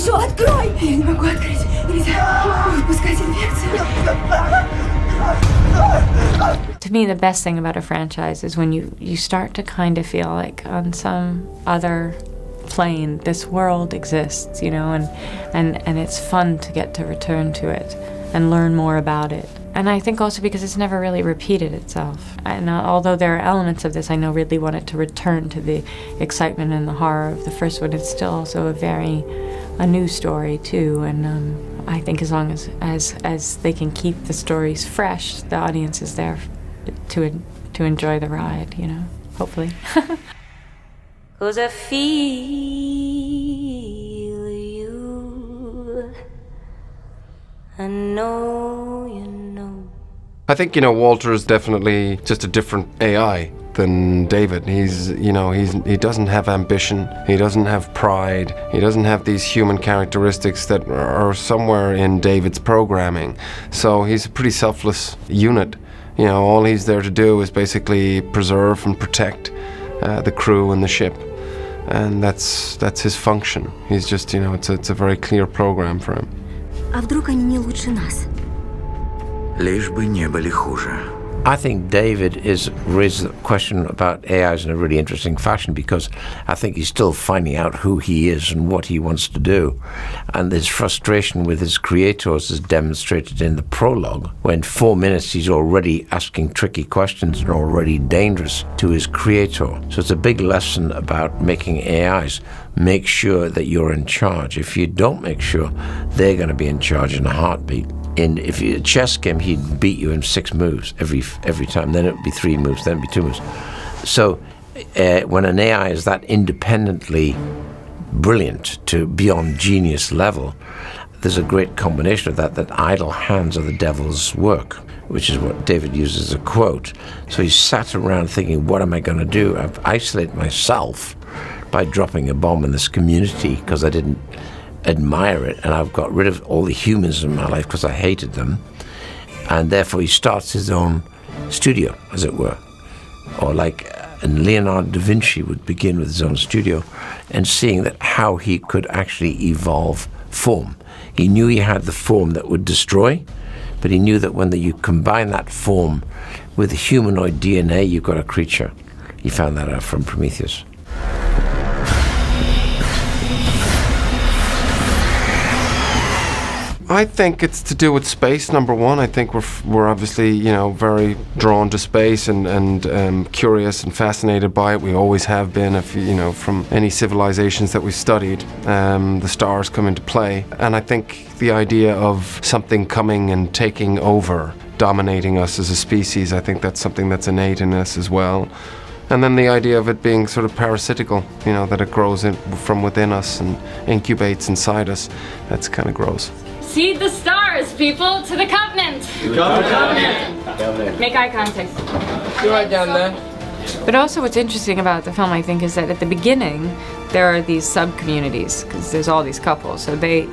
Прошу, открой! Я не могу открыть. Нельзя выпускать инфекцию. To me, the best thing about a franchise is when you start to kind of feel like on some other plane, this world exists, you know, and it's fun to get to return to it and learn more about it. And I think also because it's never really repeated itself. And although there are elements of this I know really want it to return to the excitement and the horror of the first one, it's still also a new story too. And I think as long as they can keep the stories fresh, the audience is there to enjoy the ride, you know, hopefully. 'Cause I feel you. I know you know. I think, you know, Walter is definitely just a different AI than David. He doesn't have ambition, he doesn't have pride, he doesn't have these human characteristics that are somewhere in David's programming. So he's a pretty selfless unit. You know, all he's there to do is basically preserve and protect the crew and the ship. And that's his function. He's just, you know, it's a very clear program for him. А вдруг они не лучше нас? Лишь бы не были хуже. I think David is raised the question about AIs in a really interesting fashion because I think he's still finding out who he is and what he wants to do. And his frustration with his creators is demonstrated in the prologue, when in 4 minutes he's already asking tricky questions and already dangerous to his creator. So it's a big lesson about making AIs. Make sure that you're in charge. If you don't make sure, they're going to be in charge in a heartbeat. And if you a chess game, he'd beat you in 6 moves every time. Then it would be 3 moves, then it would be 2 moves. So when an AI is that independently brilliant to beyond genius level, there's a great combination of that idle hands are the devil's work, which is what David uses as a quote. So he sat around thinking, what am I going to do? I've isolated myself by dropping a bomb in this community because I didn't admire it, and I've got rid of all the humans in my life because I hated them, and therefore he starts his own studio, as it were. Or like and Leonardo da Vinci would begin with his own studio and seeing that how he could actually evolve form. He knew he had the form that would destroy, but he knew that when you combine that form with the humanoid DNA, you've got a creature. He found that out from Prometheus. I think it's to do with space, number one. I think we're obviously, you know, very drawn to space and curious and fascinated by it. We always have been, if you know, from any civilizations that we studied, the stars come into play. And I think the idea of something coming and taking over, dominating us as a species, I think that's something that's innate in us as well. And then the idea of it being sort of parasitical, you know, that it grows from within us and incubates inside us, that's kind of gross. See the stars, people, to the covenant. Covenant. Make eye contact. You're right down there. But also what's interesting about the film, I think, is that at the beginning, there are these sub-communities, because there's all these couples, so they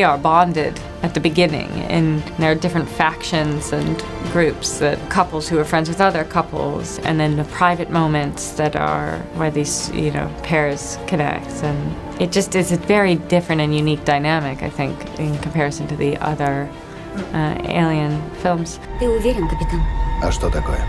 are bonded at the beginning, and there are different factions and groups, that couples who are friends with other couples, and then the private moments that are where these, you know, pairs connect, and it just is a very different and unique dynamic, I think, in comparison to the other alien films. Ты уверен, капитан? А что такое?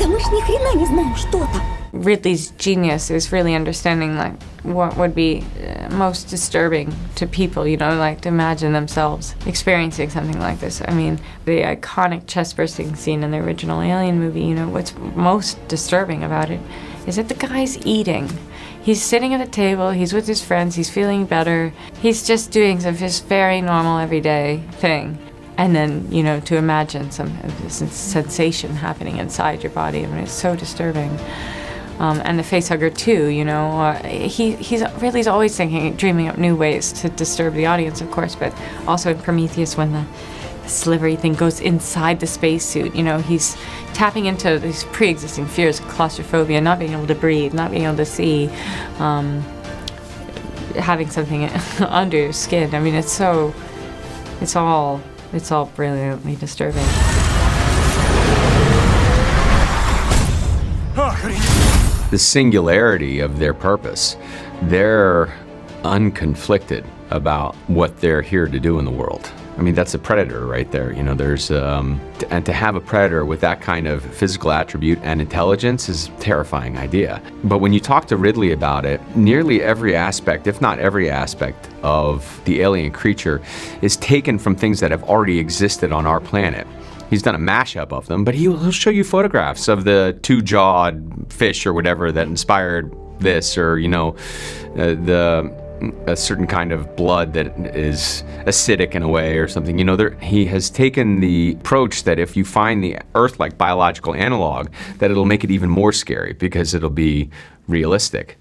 Да мы ж ни хрена не знаем, что там. Ridley's genius is really understanding like what would be most disturbing to people, you know, like to imagine themselves experiencing something like this. I mean, the iconic chest bursting scene in the original Alien movie, you know, what's most disturbing about it is that the guy's eating. He's sitting at a table, he's with his friends, he's feeling better, he's just doing some just very normal everyday thing. And then, you know, to imagine some sensation happening inside your body, I mean, it's so disturbing. And the facehugger too, you know, he's really always dreaming up new ways to disturb the audience, of course, but also in Prometheus when the slivery thing goes inside the spacesuit, you know, he's tapping into these pre-existing fears of claustrophobia, not being able to breathe, not being able to see, having something under your skin. I mean, it's all brilliantly disturbing. The singularity of their purpose, their unconflicted about what they're here to do in the world. I mean, that's a predator right there. You know, there's, and to have a predator with that kind of physical attribute and intelligence is a terrifying idea. But when you talk to Ridley about it, nearly every aspect, if not every aspect, of the alien creature is taken from things that have already existed on our planet. He's done a mashup of them, but he'll show you photographs of the two-jawed fish or whatever that inspired this, or, you know, a certain kind of blood that is acidic in a way or something. You know, he has taken the approach that if you find the Earth-like biological analog, that it'll make it even more scary because it'll be realistic.